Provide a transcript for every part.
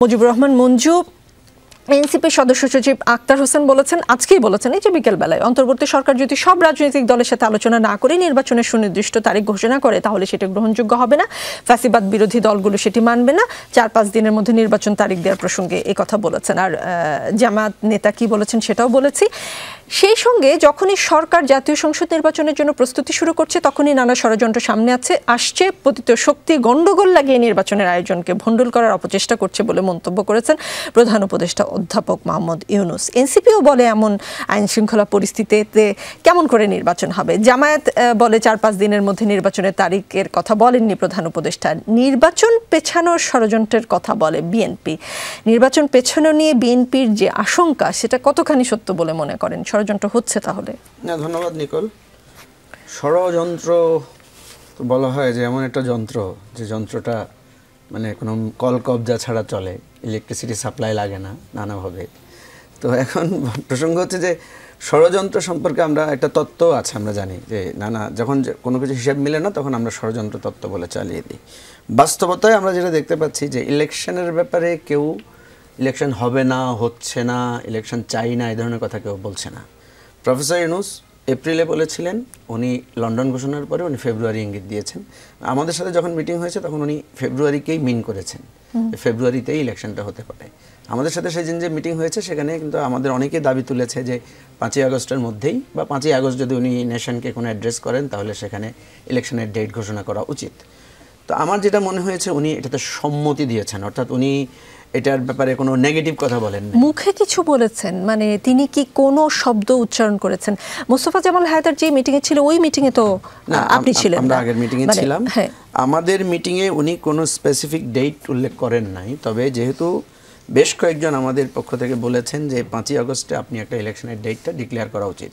Mujibur Rahman Manju NCP সদস্য সচিব আক্তার হোসেন বলেছেন, আজকেই বলেছেন এই যে বিকেলবেলায়, অন্তর্বর্তী সরকার যদি সব রাজনৈতিক দলের সাথে আলোচনা না করে নির্বাচনের সুনির্দিষ্ট তারিখ ঘোষণা করে তাহলে সেটা গ্রহণযোগ্য হবে না। ফ্যাসিবাদ বিরোধী দলগুলো সেটি মানবে না। 4-5 দিনের মধ্যে নির্বাচন তারিখ দেওয়ার প্রসঙ্গে এই কথা বলেছেন। আর জামাত নেতা কি বলেছেন সেটাও বলেছি। সেই সঙ্গে যখনই সরকার জাতীয় সংসদ নির্বাচনের জন্য প্রস্তুতি শুরু করছে তখনই নানা ষড়যন্ত্র সামনে আসছে। পতিত শক্তি গন্ডগোল লাগিয়ে নির্বাচনের আয়োজনকে ভণ্ডুল করার অপচেষ্টা করছে বলে মন্তব্য করেছেন প্রধান উপদেষ্টা অধ্যাপক মোহাম্মদ ইউনূস। এনসিপিও বলে এমন আইন শৃঙ্খলা পরিস্থিতিতে কেমন করে নির্বাচন হবে। জামায়াত বলে 4-5 দিনের মধ্যে নির্বাচনের তারিখের কথা বলেননি প্রধান উপদেষ্টা। নির্বাচন পেছানোর ষড়যন্ত্রের কথা বলে বিএনপি। নির্বাচন পেছানো নিয়ে বিএনপির যে আশঙ্কা সেটা কতখানি সত্য বলে মনে করেন? ষড়যন্ত্র হচ্ছে তাহলে? না, ধন্যবাদ নিকল। ষড়যন্ত্র তো বলা হয় যে এমন একটা যন্ত্র যে যন্ত্রটা মানে কোনো কল কবজা ছাড়া চলে, ইলেকট্রিসিটি সাপ্লাই লাগে না নানাভাবে। তো এখন প্রসঙ্গ হচ্ছে যে ষড়যন্ত্র সম্পর্কে আমরা একটা তত্ত্ব আছে, আমরা জানি যে যখন কোনো কিছু হিসাব মিলে না তখন আমরা ষড়যন্ত্র তত্ত্ব বলে চালিয়ে দিই। বাস্তবতায় আমরা যেটা দেখতে পাচ্ছি যে ইলেকশনের ব্যাপারে কেউ ইলেকশন হবে না, হচ্ছে না, ইলেকশন চাই না, এই ধরনের কথা কেউ বলছে না। প্রফেসর ইউনূস এপ্রিলে বলেছিলেন, উনি লন্ডন ঘোষণার পরে উনি ফেব্রুয়ারি ইঙ্গিত দিয়েছেন। আমাদের সাথে যখন মিটিং হয়েছে তখন উনি ফেব্রুয়ারিকেই মিন করেছেন, ফেব্রুয়ারিতেই ইলেকশনটা হতে পারে। আমাদের সাথে সেদিন যে মিটিং হয়েছে সেখানে কিন্তু আমাদের অনেকে দাবি তুলেছে যে 5ই আগস্টের মধ্যেই বা 5ই আগস্ট যদি উনি নেশনকে কোনো অ্যাড্রেস করেন তাহলে সেখানে ইলেকশনের ডেট ঘোষণা করা উচিত। তো আমার যেটা মনে হয়েছে উনি এটাতে সম্মতি দিয়েছেন, অর্থাৎ উনি এটার ব্যাপারে কোনো নেগেটিভ কথা বলেন না। মুখে কিছু বলেছেন, মানে তিনি কি কোনো শব্দ উচ্চারণ করেছেন? মোস্তফা জামাল হায়দার যে মিটিংয়ে ছিল ওই মিটিংয়ে তো আপনি ছিলেন? আমরা আগের মিটিংয়ে ছিলাম। আমাদের মিটিংয়ে উনি কোনো স্পেসিফিক ডেট উল্লেখ করেন নাই, তবে যেহেতু বেশ কয়েকজন আমাদের পক্ষ থেকে বলেছেন যে 5ই আগস্টে আপনি একটা ইলেকশনের ডেটটা ডিক্লেয়ার করা উচিত,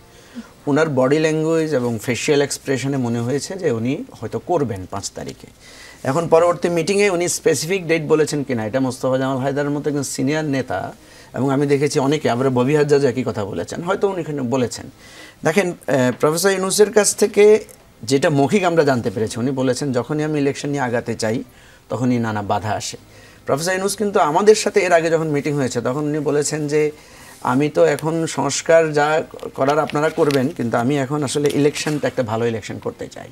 ওনার বডি ল্যাঙ্গুয়েজ এবং ফেশিয়াল এক্সপ্রেশনে মনে হয়েছে যে উনি হয়তো করবেন 5 তারিখে। এখন পরবর্তী মিটিংয়ে উনি স্পেসিফিক ডেট বলেছেন কিনা এটা মোস্তফা জামাল হায়দারের মতো একজন সিনিয়র নেতা, এবং আমি দেখেছি অনেকে, আবার ববি হাজ্জাজ একই কথা বলেছেন, হয়তো উনি এখানে বলেছেন। দেখেন, প্রফেসর ইউনূসের কাছ থেকে যেটা মৌখিক আমরা জানতে পেরেছি, উনি বলেছেন যখনই আমি ইলেকশন নিয়ে আগাতে চাই তখনই নানা বাধা আসে। প্রফেসর ইউনূস কিন্তু আমাদের সাথে এর আগে যখন মিটিং হয়েছে তখন উনি বলেছেন যে আমি তো এখন সংস্কার যা করার আপনারা করবেন, কিন্তু আমি এখন আসলে ইলেকশনটা একটা ভালো ইলেকশন করতে চাই।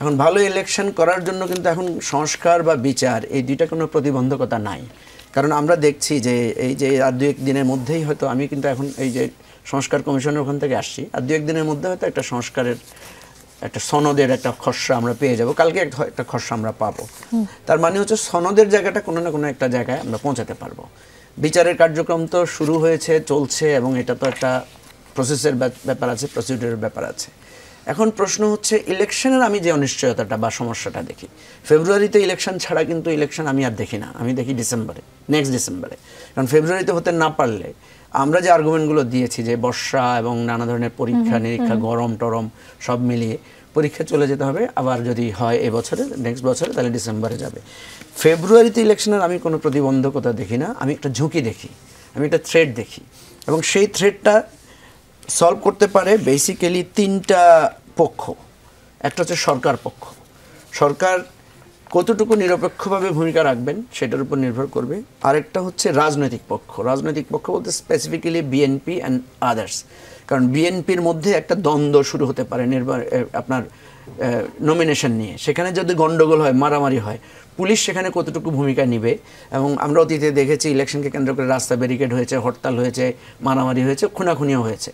এখন ভালো ইলেকশন করার জন্য কিন্তু এখন সংস্কার বা বিচার এই দুইটা কোনো প্রতিবন্ধকতা নাই, কারণ আমরা দেখছি যে এই যে আর 2-1 দিনের মধ্যেই হয়তো, আমি কিন্তু এখন এই যে সংস্কার কমিশনের ওখান থেকে আসছি, আর 2-1 দিনের মধ্যে হয়তো একটা সংস্কারের একটা সনদের একটা খসড়া আমরা পেয়ে যাব, কালকে একটা খসড়া আমরা পাবো। তার মানে হচ্ছে সনদের জায়গাটা কোনো না কোনো একটা জায়গায় আমরা পৌঁছাতে পারবো। বিচারের কার্যক্রম তো শুরু হয়েছে, চলছে, এবং এটা তো একটা প্রসেসের ব্যাপার আছে, প্রসিডিউরের ব্যাপার আছে। এখন প্রশ্ন হচ্ছে ইলেকশনের আমি যে অনিশ্চয়তাটা বা সমস্যাটা দেখি, ফেব্রুয়ারিতে ইলেকশন ছাড়া কিন্তু ইলেকশন আমি আর দেখি না, আমি দেখি ডিসেম্বরে, নেক্সট ডিসেম্বরে। কারণ ফেব্রুয়ারিতে হতে না পারলে আমরা যে আর্গুমেন্টগুলো দিয়েছি যে বর্ষা এবং নানা ধরনের পরীক্ষা নিরীক্ষা, গরম টরম সব মিলিয়ে পরীক্ষা চলে যেতে হবে, আবার যদি হয় এবছরে, নেক্সট বছরে, তাহলে ডিসেম্বরে যাবে। ফেব্রুয়ারিতে ইলেকশনের আমি কোনো প্রতিবন্ধকতা দেখি না, আমি একটা ঝুঁকি দেখি, আমি একটা থ্রেট দেখি, এবং সেই থ্রেটটা সলভ করতে পারে বেসিক্যালি 3টা পক্ষ। একটা হচ্ছে সরকার পক্ষ, সরকার কতটুকু নিরপেক্ষভাবে ভূমিকা রাখবেন সেটার উপর নির্ভর করবে। আরেকটা হচ্ছে রাজনৈতিক পক্ষ, রাজনৈতিক পক্ষ বলতে স্পেসিফিক্যালি বিএনপি অ্যান্ড আদার্স, কারণ বিএনপির মধ্যে একটা দ্বন্দ্ব শুরু হতে পারে আপনার নমিনেশন নিয়ে, সেখানে যদি গন্ডগোল হয়, মারামারি হয়, পুলিশ সেখানে কতটুকু ভূমিকা নেবে। এবং আমরা অতীতে দেখেছি ইলেকশনকে কেন্দ্র করে রাস্তা ব্যারিকেড হয়েছে, হরতাল হয়েছে, মারামারি হয়েছে, খুনাখুনিও হয়েছে।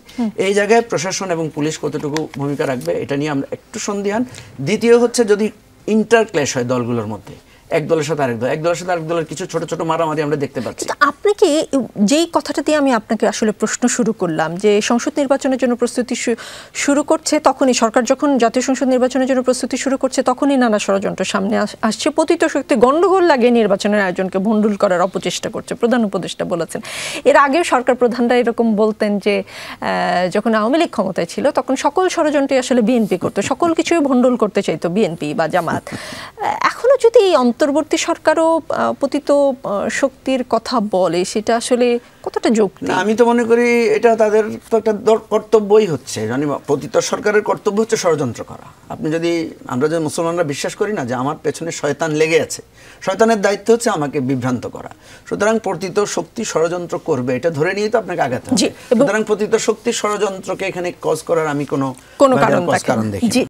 এই জায়গায় প্রশাসন এবং পুলিশ কতটুকু ভূমিকা রাখবে এটা নিয়ে আমরা একটু সন্দিহান। দ্বিতীয় হচ্ছে যদি ইন্টারক্ল্যাশ হয় দলগুলোর মধ্যে, এক দলের সাথে আরেক দল, এক দলের সাথে আরেক দলের কিছু ছোট ছোট মারামারি আমরা দেখতে পাচ্ছি। আপনি কি যেই কথাটা দিয়ে আমি আপনাকে আসলে প্রশ্ন শুরু করলাম যে সংসদ নির্বাচনের জন্য প্রস্তুতি শুরু করছে, তখনই সরকার যখন জাতীয় সংসদ নির্বাচনের জন্য প্রস্তুতি শুরু করছে তখনই নানা ষড়যন্ত্র সামনে আসছে, পতিত শক্তি গন্ডগোল লাগিয়ে নির্বাচনের আয়োজনকে ভণ্ডুল করার অপচেষ্টা করছে, প্রধান উপদেষ্টা বলেছেন। এর আগে সরকার প্রধানরা এরকম বলতেন যে যখন আওয়ামী লীগ ক্ষমতায় ছিল তখন সকল ষড়যন্ত্রই আসলে বিএনপি করতো, সকল কিছুই ভণ্ডুল করতে চাইতো বিএনপি বা জামাত। এখনো যদি এই অন্তর্বর্তী সরকারও পতিত শক্তির কথা বলে, সেটা আসলে কতটা যৌক্তিক? আমি তো মনে করি এটা তাদের তো একটা কর্তব্যই হচ্ছে, মানে পতিত সরকারের কর্তব্য হচ্ছে ষড়যন্ত্র করা। আপনি যদি, আমরা যে মুসলমানরা বিশ্বাস করি না যে আমার পেছনে শয়তান লেগে আছে, শয়তানের দায়িত্ব হচ্ছে আমাকে বিভ্রান্ত করা। সুতরাং পতিত শক্তি ষড়যন্ত্র করবে এটা ধরে নিয়ে তো আপনাকে আগাতে হবে। সুতরাং পতিত শক্তির ষড়যন্ত্রকে এখানে কজ করার আমি কোনো কারণ দেখি।